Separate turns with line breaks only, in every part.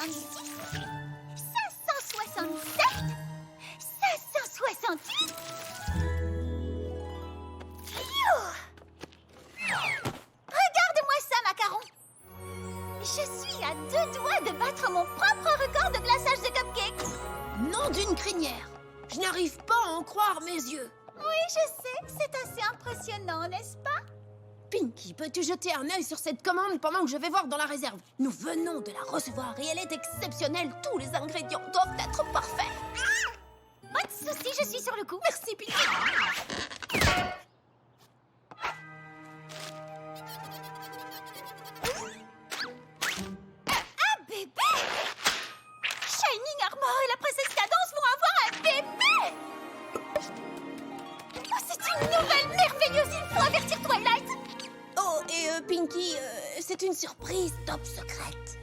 567, 568. Regarde-moi ça, Macaron. Je suis à 2 doigts de battre mon propre record de glaçage de cupcakes.
Nom d'une crinière! Je n'arrive pas à en croire mes yeux.
Oui, je sais, c'est assez impressionnant, n'est-ce pas?
Pinky, peux-tu jeter un œil sur cette commande pendant que je vais voir dans la réserve? Nous venons de la recevoir et elle est exceptionnelle. Tous les ingrédients doivent être parfaits.
Pas de souci, je suis sur le coup.
Merci, Pinky.
Un bébé! Shining Armor et la princesse Cadence vont avoir un bébé! Oh, c'est une nouvelle merveilleuse, il faut avertir Twilight!
Oh, et Pinky, c'est une surprise top secrète.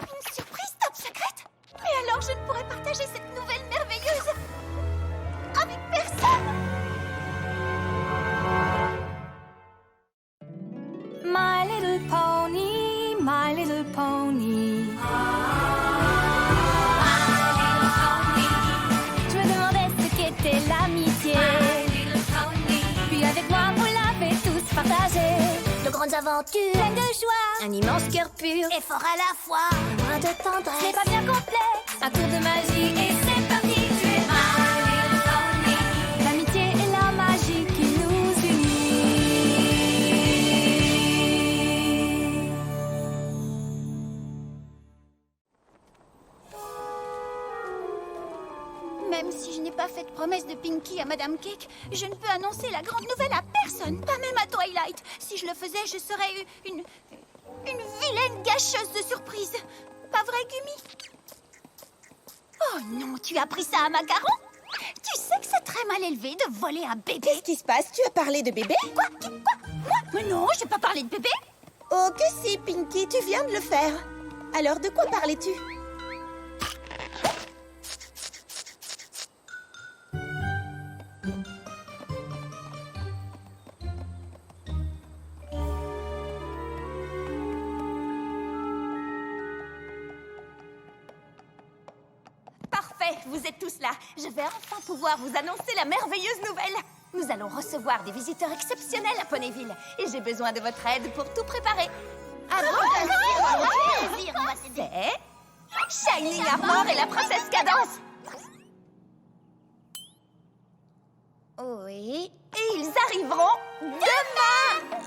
Une surprise top secrète? Mais alors je ne pourrais partager cette nouvelle merveilleuse avec personne!
My little pony, my little pony. Je me demandais ce qu'était l'amitié. Puis avec moi, vous l'avez tous partagé.
De grandes aventures,
Pleine de joie,
un immense cœur pur et fort à la fois, un brin de
c'est
tendresse.
pas bien complexe. Un tour de magie et c'est parti. Tu es my little pony. L'amitié et la magie qui nous unit.
Même si je n'ai pas fait de promesse de Pinky à Madame Cake, je ne peux annoncer la grande nouvelle à personne, pas même à Twilight. Si je le faisais, je serais une vilaine gâcheuse de surprise. Pas vrai, Gumi? Oh non, tu as pris ça à Macaron? Tu sais que c'est très mal élevé de voler un bébé.
Qu'est-ce qui se passe? Tu as parlé de bébé?
Quoi? Moi? Mais non, j'ai pas parlé de bébé.
Oh, que si, Pinky, tu viens de le faire. Alors, de quoi parlais-tu?
Parfait, vous êtes tous là. Je vais enfin pouvoir vous annoncer la merveilleuse nouvelle. Nous allons recevoir des visiteurs exceptionnels à Ponyville. Et j'ai besoin de votre aide pour tout préparer.
Plaisir, on va t'aider.
C'est Shining Armor et la princesse Cadence.
Oui.
Et ils arriveront demain.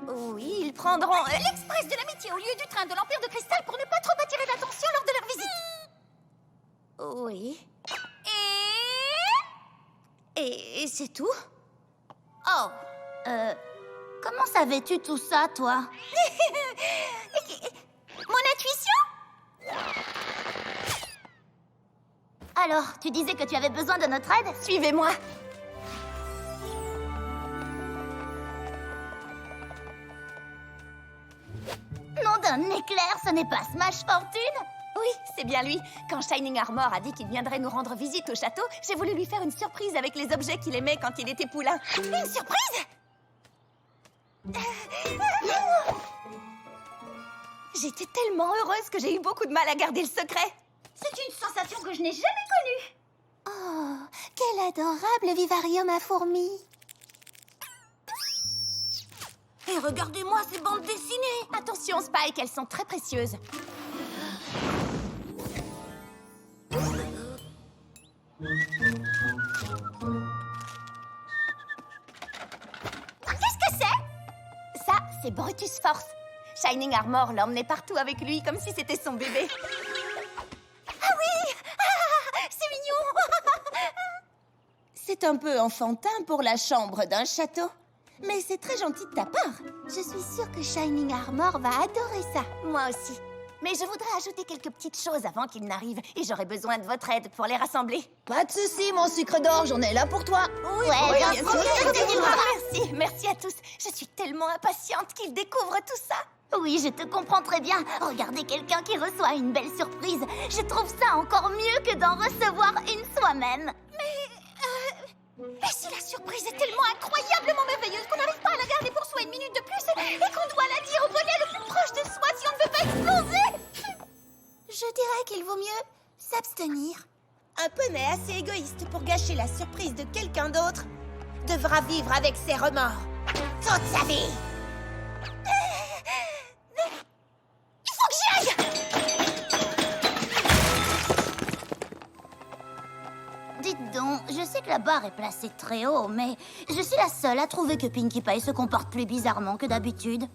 Oui, ils prendront...
L'Express de l'amitié au lieu du train de l'Empire de Cristal pour ne pas trop attirer l'attention lors de leur visite.
Oui.
Et c'est tout? Oh, comment savais-tu tout ça, toi? Mon intuition? Alors, tu disais que tu avais besoin de notre aide?
Suivez-moi.
Nom d'un éclair, ce n'est pas Smash Fortune?
Oui, c'est bien lui. Quand Shining Armor a dit qu'il viendrait nous rendre visite au château, j'ai voulu lui faire une surprise avec les objets qu'il aimait quand il était poulain.
Une surprise?
J'étais tellement heureuse que j'ai eu beaucoup de mal à garder le secret.
C'est une sensation que je n'ai jamais connue. Oh, quel adorable vivarium à fourmis.
Et regardez-moi ces bandes dessinées. Attention, Spike, elles sont très précieuses.
Qu'est-ce que c'est?
Ça, c'est Brutus Force. Shining Armor l'emmenait partout avec lui, comme si c'était son bébé.
Ah oui! Ah, c'est mignon!
C'est un peu enfantin pour la chambre d'un château. Mais c'est très gentil de ta part.
Je suis sûre que Shining Armor va adorer ça.
Moi aussi. Mais je voudrais ajouter quelques petites choses avant qu'il n'arrive. Et j'aurais besoin de votre aide pour les rassembler.
Pas de souci, mon sucre d'orge, on est là pour toi.
Ouais, bien sûr.
Merci, merci à tous. Je suis tellement impatiente qu'ils découvrent tout ça.
Oui, je te comprends très bien. Regarder quelqu'un qui reçoit une belle surprise, je trouve ça encore mieux que d'en recevoir une soi-même. Et si la surprise est tellement incroyablement merveilleuse qu'on n'arrive pas à la garder pour soi une minute de plus et qu'on doit la dire au poney le plus proche de soi si on ne veut pas exploser?
Je dirais qu'il vaut mieux s'abstenir. Un poney assez égoïste pour gâcher la surprise de quelqu'un d'autre devra vivre avec ses remords toute sa vie.
Il faut que j'y aille!
Dites donc, je sais que la barre est placée très haut, mais je suis la seule à trouver que Pinkie Pie se comporte plus bizarrement que d'habitude.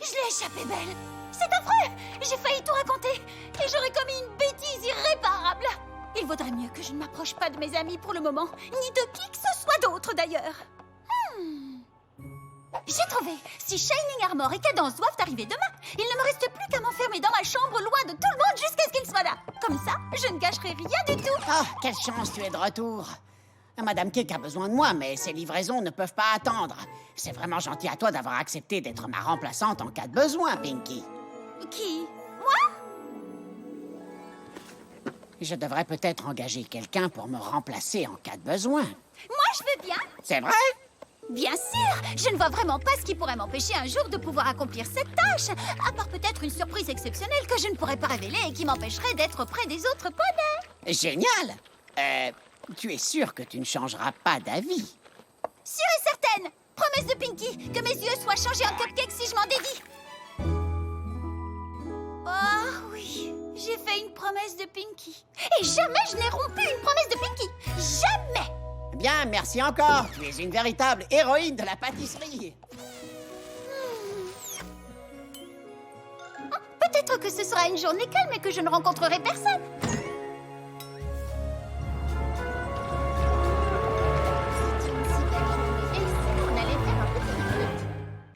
Je l'ai échappé belle. C'est affreux. J'ai failli tout raconter et j'aurais commis une bêtise irréparable. Il vaudrait mieux que je ne m'approche pas de mes amis pour le moment, ni de qui que ce soit d'autre d'ailleurs. J'ai trouvé. Si Shining Armor et Cadence doivent arriver demain, il ne me reste plus qu'à m'enfermer dans ma chambre loin de tout le monde jusqu'à ce qu'ils soient là. Comme ça, je ne gâcherai rien du tout.
Oh, quelle chance, tu es de retour. Madame Cake a besoin de moi, mais ses livraisons ne peuvent pas attendre. C'est vraiment gentil à toi d'avoir accepté d'être ma remplaçante en cas de besoin, Pinkie.
Qui? Moi?
Je devrais peut-être engager quelqu'un pour me remplacer en cas de besoin.
Moi, je veux bien.
C'est vrai?
Bien sûr. Je ne vois vraiment pas ce qui pourrait m'empêcher un jour de pouvoir accomplir cette tâche. À part peut-être une surprise exceptionnelle que je ne pourrais pas révéler et qui m'empêcherait d'être près des autres poneys.
Génial! Tu es sûre que tu ne changeras pas d'avis?
Sûre et certaine. Promesse de Pinkie, que mes yeux soient changés en cupcake si je m'en dédie. Oh oui, j'ai fait une promesse de Pinkie. Et jamais je n'ai rompu une promesse de Pinkie. Jamais.
Bien, merci encore. Tu es une véritable héroïne de la pâtisserie.
Peut-être que ce sera une journée calme et que je ne rencontrerai personne.
On allait faire un petit truc.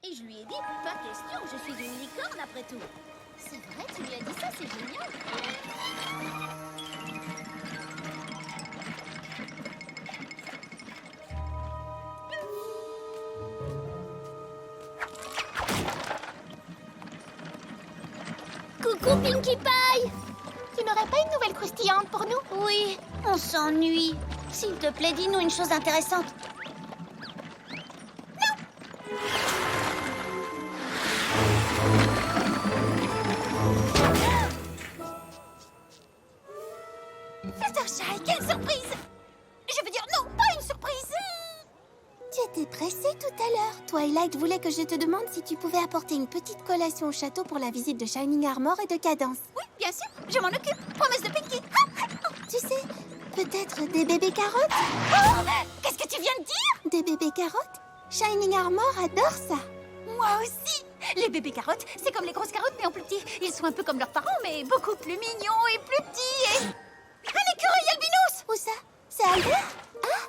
Et je lui ai dit, pas question, je suis une licorne après tout. C'est vrai, tu lui as dit ça, c'est génial. Coucou Pinkie Pie!
Tu n'aurais pas une nouvelle croustillante pour nous?
Oui, on s'ennuie. S'il te plaît, dis-nous une chose intéressante.
Fluttershy, quelle surprise! Je veux dire, non, pas une surprise!
Tu étais pressée tout à l'heure. Twilight voulait que je te demande si tu pouvais apporter une petite collation au château pour la visite de Shining Armor et de Cadence.
Oui, bien sûr, je m'en occupe. Promesse de Pinkie.
Tu sais, peut-être des bébés carottes?
Oh, qu'est-ce que tu viens de dire?
Des bébés carottes? Shining Armor adore ça.
Moi aussi! Les bébés carottes, c'est comme les grosses carottes, mais en plus petit. Ils sont un peu comme leurs parents, mais beaucoup plus mignons et plus petits et... Un écureuil albinos!
Où ça? C'est Albert? Ah!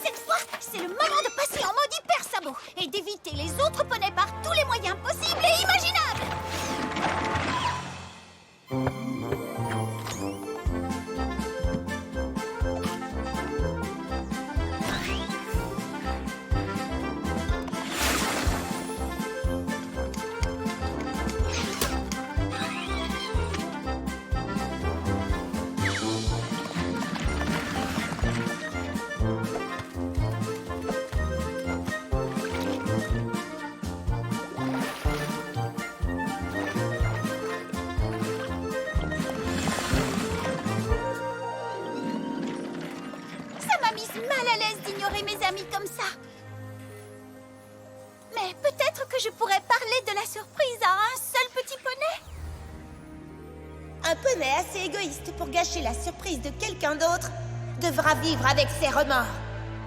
Cette fois, c'est le moment de passer en mode hyper sabot et d'éviter les autres poneys par tous les moyens possibles et imaginables! Mes amis comme ça. Mais peut-être que je pourrais parler de la surprise à un seul petit poney.
Un poney assez égoïste pour gâcher la surprise de quelqu'un d'autre devra vivre avec ses remords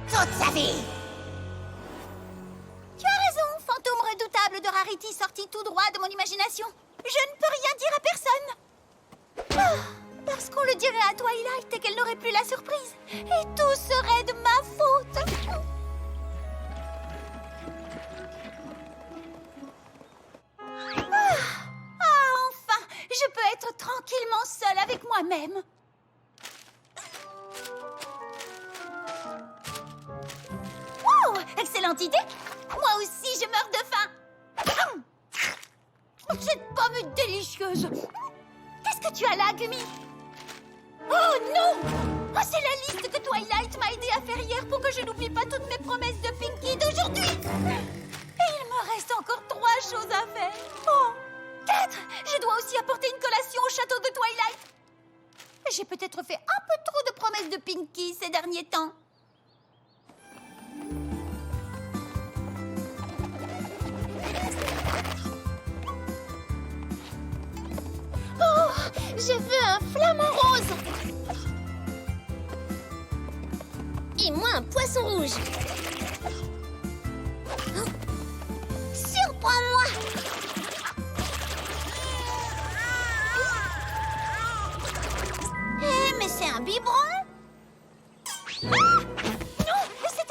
toute sa vie.
Tu as raison, fantôme redoutable de Rarity sorti tout droit de mon imagination. Je ne peux rien dire à personne. Ah, parce qu'on le dirait à Twilight et qu'elle n'aurait plus la surprise. Et tout serait de ma faute. Enfin, je peux être tranquillement seule avec moi-même. Wow, excellente
idée?
Moi aussi, je meurs de faim. Cette pomme est délicieuse. Qu'est-ce que tu as là, Gumi? Oh non! Oh, c'est la liste que Twilight m'a aidé à faire hier pour que je n'oublie pas toutes mes promesses de Pinkie d'aujourd'hui. Et il me reste encore 3 choses à faire. Oh, 4! Je dois aussi apporter une collation au château de Twilight. J'ai peut-être fait un peu trop de promesses de Pinkie ces derniers temps.
Oh, je veux un flamant rose. Et moi, un poisson rouge.
Surprends-moi! Mais c'est un biberon?
Non, c'est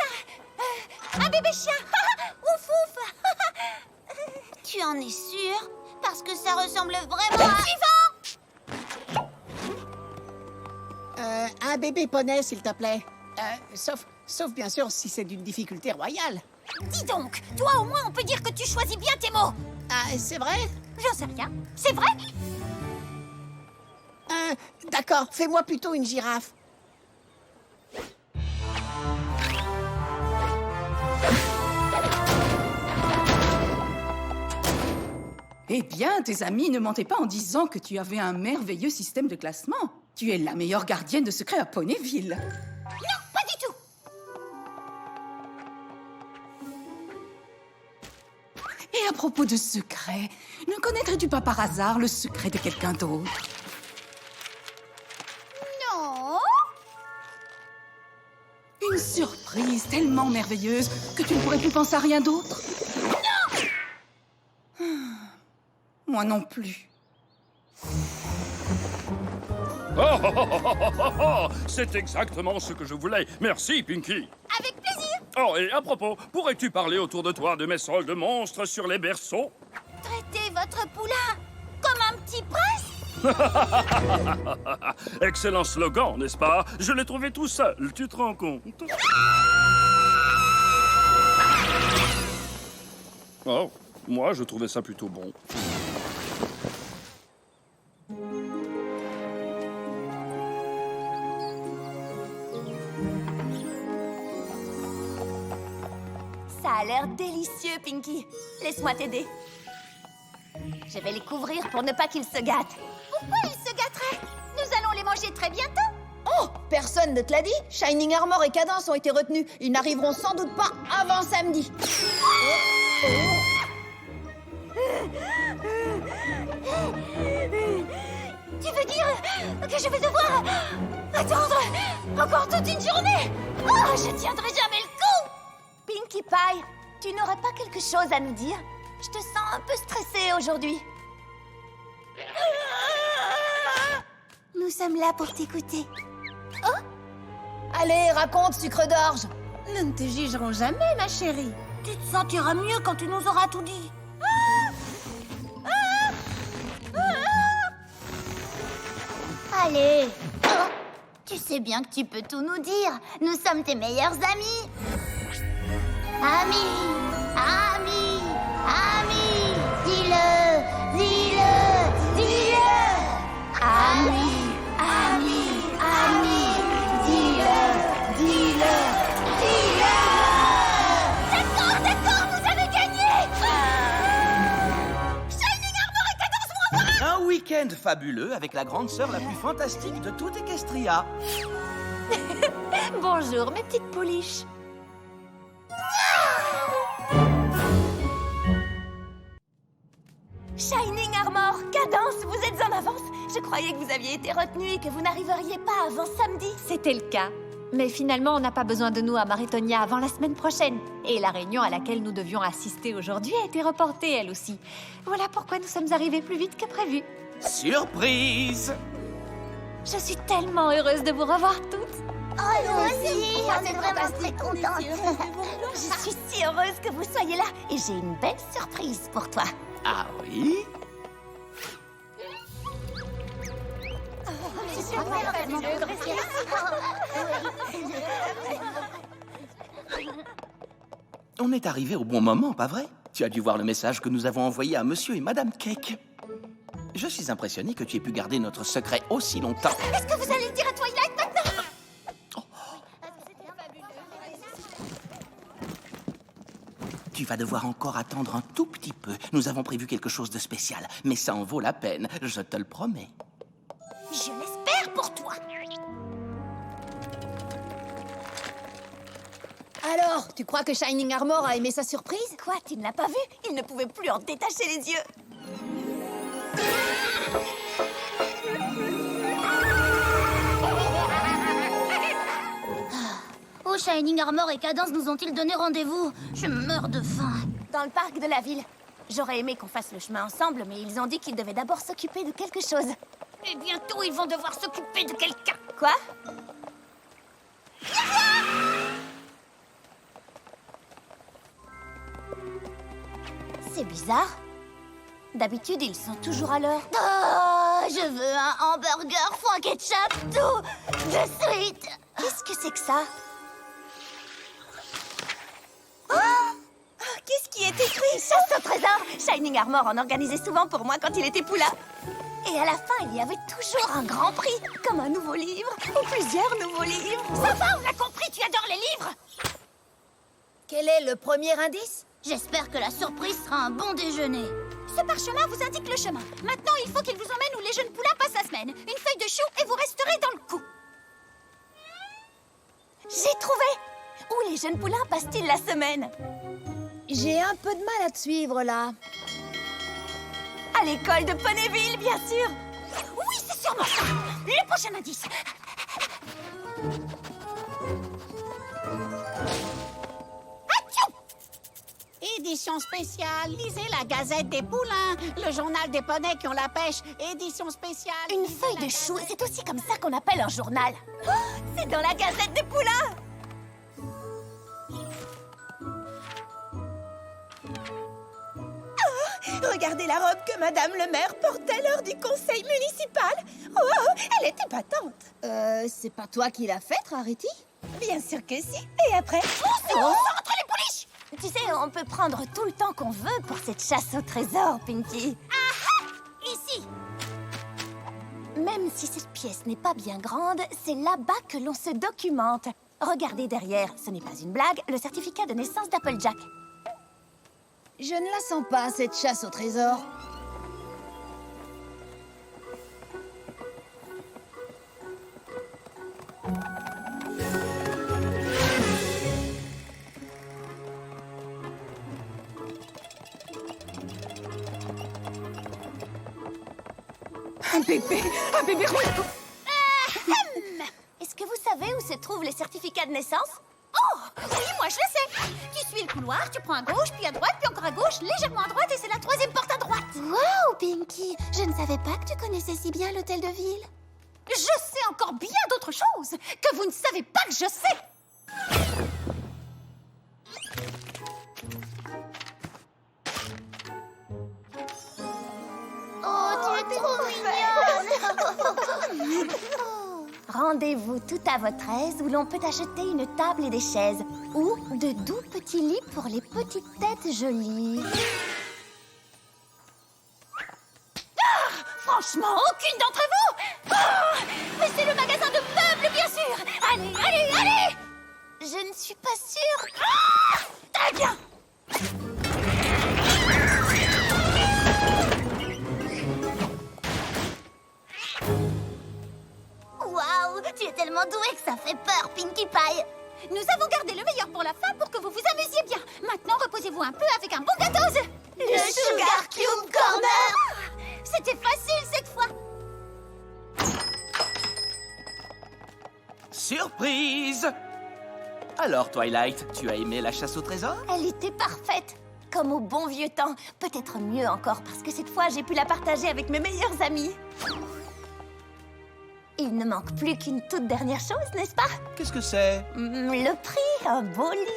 un bébé chien. Ouf, ouf.
Tu en es sûre? Parce que ça ressemble vraiment à...
Suivant!
Un bébé poney, s'il te plaît. Sauf bien sûr si c'est d'une difficulté royale.
Dis donc, toi au moins on peut dire que tu choisis bien tes mots.
Ah, c'est vrai?
J'en sais rien. C'est vrai?
D'accord, fais-moi plutôt une girafe.
Eh bien, tes amis ne mentaient pas en disant que tu avais un merveilleux système de classement. Tu es la meilleure gardienne de secrets à Ponyville.
Non, pas du tout.
Et à propos de secrets, ne connaîtrais-tu pas par hasard le secret de quelqu'un d'autre?
Non.
Une surprise tellement merveilleuse que tu ne pourrais plus penser à rien d'autre? Non! Moi non plus.
C'est exactement ce que je voulais. Merci, Pinkie.
Avec plaisir.
Oh, et à propos, pourrais-tu parler autour de toi de mes sols de monstres sur les berceaux?
Traitez votre poulain comme un petit prince.
Excellent slogan, n'est-ce pas? Je l'ai trouvé tout seul, tu te rends compte? Oh, moi, je trouvais ça plutôt bon.
Ça a l'air délicieux, Pinkie. Laisse-moi t'aider. Je vais les couvrir pour ne pas qu'ils se gâtent.
Pourquoi il se gâterait? Nous allons les manger très bientôt.
Oh, personne ne te l'a dit? Shining Armor et Cadence ont été retenus. Ils n'arriveront sans doute pas avant samedi.
Tu veux dire que je vais devoir attendre encore toute une journée? Oh, je tiendrai jamais le coup.
Pinkie Pie, tu n'aurais pas quelque chose à nous dire? Je te sens un peu stressée aujourd'hui.
Nous sommes là pour t'écouter.
Allez, raconte, sucre d'orge.
Nous ne te jugerons jamais, ma chérie.
Tu te sentiras mieux quand tu nous auras tout dit.
Allez. Oh, tu sais bien que tu peux tout nous dire. Nous sommes tes meilleurs amis. Amis, amis, amis. Dis-le, dis-le, dis-le. Amis, amis, amis. Dis-le, dis-le, dis-le.
D'accord, d'accord, vous avez gagné. Shining Armor et Cadence vont avoir
Un week-end fabuleux avec la grande sœur la plus fantastique de toute Equestria.
Bonjour, mes petites pouliches. Shining Armor, Cadence, vous êtes en avance. Je croyais que vous aviez été retenus et que vous n'arriveriez pas avant samedi.
C'était le cas. Mais finalement, on n'a pas besoin de nous à Maritonia avant la semaine prochaine. Et la réunion à laquelle nous devions assister aujourd'hui a été reportée, elle aussi. Voilà pourquoi nous sommes arrivés plus vite que prévu.
Surprise!
Je suis tellement heureuse de vous revoir toutes.
Oh, nous aussi, on est vraiment très contentes.
Je suis si heureuse que vous soyez là et j'ai une belle surprise pour toi.
Ah oui? On est arrivé au bon moment, pas vrai? Tu as dû voir le message que nous avons envoyé à Monsieur et Madame Cake. Je suis impressionné que tu aies pu garder notre secret aussi longtemps.
Est-ce que vous allez le dire à Twilight maintenant?
Tu vas devoir encore attendre un tout petit peu. Nous avons prévu quelque chose de spécial, mais ça en vaut la peine, je te le promets.
Je l'espère pour toi.
Alors, tu crois que Shining Armor a aimé sa surprise?
Quoi, tu ne l'as pas vu? Il ne pouvait plus en détacher les yeux.
Oh, Shining Armor et Cadence nous ont-ils donné rendez-vous? Je meurs de faim.
Dans le parc de la ville. J'aurais aimé qu'on fasse le chemin ensemble, mais ils ont dit qu'ils devaient d'abord s'occuper de quelque chose.
Et bientôt, ils vont devoir s'occuper de quelqu'un.
Quoi? C'est bizarre. D'habitude, ils sont toujours à l'heure.
Oh, je veux un hamburger foie ketchup tout de suite.
Qu'est-ce que c'est que ça? Qu'est-ce qui est écrit? Chasse au trésor! Shining Armor en organisait souvent pour moi quand il était poulain. Et à la fin, il y avait toujours un grand prix, comme un nouveau livre, ou plusieurs nouveaux livres.
Ça va, on a compris, tu adores les livres.
Quel est le premier indice?
J'espère que la surprise sera un bon déjeuner.
Ce parchemin vous indique le chemin. Maintenant, il faut qu'il vous emmène où les jeunes poulains passent la semaine. Une feuille de chou et vous resterez dans le coup.
J'ai trouvé! Où les jeunes poulains passent-ils la semaine?
J'ai un peu de mal à te suivre, là.
À l'école de Ponyville, bien sûr!
Oui, c'est sûrement ça. Le prochain indice.
Édition spéciale, lisez la Gazette des Poulains, le journal des poneys qui ont la pêche, édition spéciale.
Une feuille de chou, c'est aussi comme ça qu'on appelle un journal. Oh, c'est dans la Gazette des Poulains! Oh, regardez la robe que Madame le maire portait lors du conseil municipal. Oh, elle est épatante.
C'est pas toi qui l'as faite, Rarity?
Bien sûr que si. Et après...
Entre les pouliches.
Tu sais, on peut prendre tout le temps qu'on veut pour cette chasse au trésor, Pinky.
Ici.
Même si cette pièce n'est pas bien grande, c'est là-bas que l'on se documente. Regardez derrière, ce n'est pas une blague, le certificat de naissance d'Applejack.
Je ne la sens pas, cette chasse au trésor.
Un bébé rouge.
Est-ce que vous savez où se trouvent les certificats de naissance?
Oh, oui, moi je le sais. Tu suis le couloir, tu prends à gauche, puis à droite, puis encore à gauche, légèrement à droite, et c'est la troisième porte à droite.
Waouh, Pinky, je ne savais pas que tu connaissais si bien l'hôtel de ville.
Je sais encore bien d'autres choses que vous ne savez pas que je sais.
Oh, tu es trop mignonne.
Rendez-vous tout à votre aise où l'on peut acheter une table et des chaises. Ou de doux petits lits pour les petites têtes jolies.
Franchement, aucune d'entre vous. Mais c'est le magasin de meubles, bien sûr. Allez, allez, allez.
Je ne suis pas sûre.
Très bien.
Waouh, tu es tellement douée que ça fait peur, Pinkie Pie.
Nous avons gardé le meilleur pour la fin pour que vous vous amusiez bien. Maintenant, reposez-vous un peu avec un bon gâteau.
Le Sugar Cube Corner.
C'était facile cette fois.
Surprise! Alors, Twilight, tu as aimé la chasse au trésor?
Elle était parfaite. Comme au bon vieux temps. Peut-être mieux encore, parce que cette fois, j'ai pu la partager avec mes meilleurs amis. Il ne manque plus qu'une toute dernière chose, n'est-ce pas?
Qu'est-ce que c'est?
Le prix, un beau livre.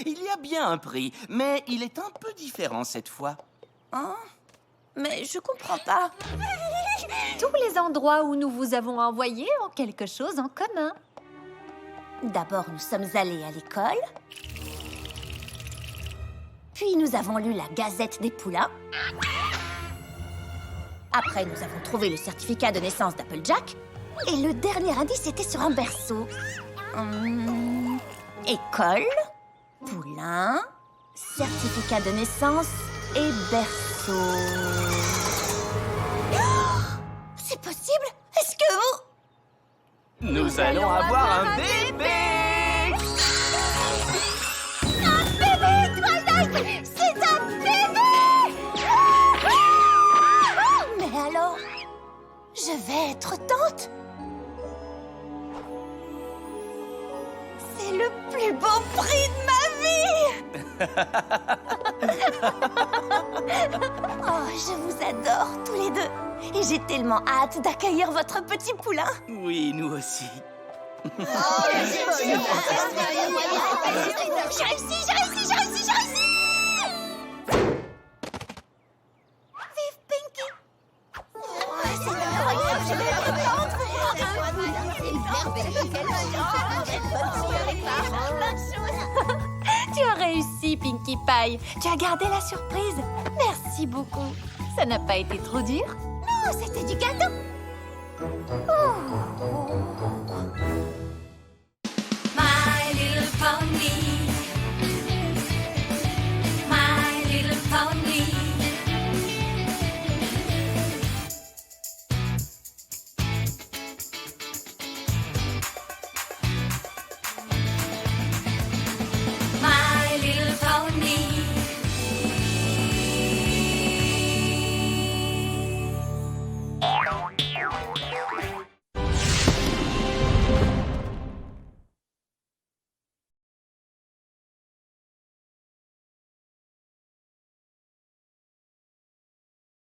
Il y a bien un prix, mais il est un peu différent cette fois.
Hein? Mais je comprends pas.
Tous les endroits où nous vous avons envoyé ont quelque chose en commun.
D'abord, nous sommes allés à l'école. Puis nous avons lu la Gazette des Poulains. Après, nous avons trouvé le certificat de naissance d'Applejack. Et le dernier indice était sur un berceau. École, poulain, certificat de naissance et berceau. Oh, c'est possible? Est-ce que vous...
Nous allons avoir un bébé!
Un bébé, Twilight! C'est un bébé!
Mais alors, je vais être tante? C'est le plus beau prix de ma vie! Oh, je vous adore tous les deux. Et j'ai tellement hâte d'accueillir votre petit poulain.
Oui, nous aussi.
J'ai réussi! Vive Pinky! C'est incroyable, je vais être tante!
Tu as réussi, Pinkie Pie. Tu as gardé la surprise. Merci beaucoup. Ça n'a pas été trop dur?
Non, c'était du gâteau!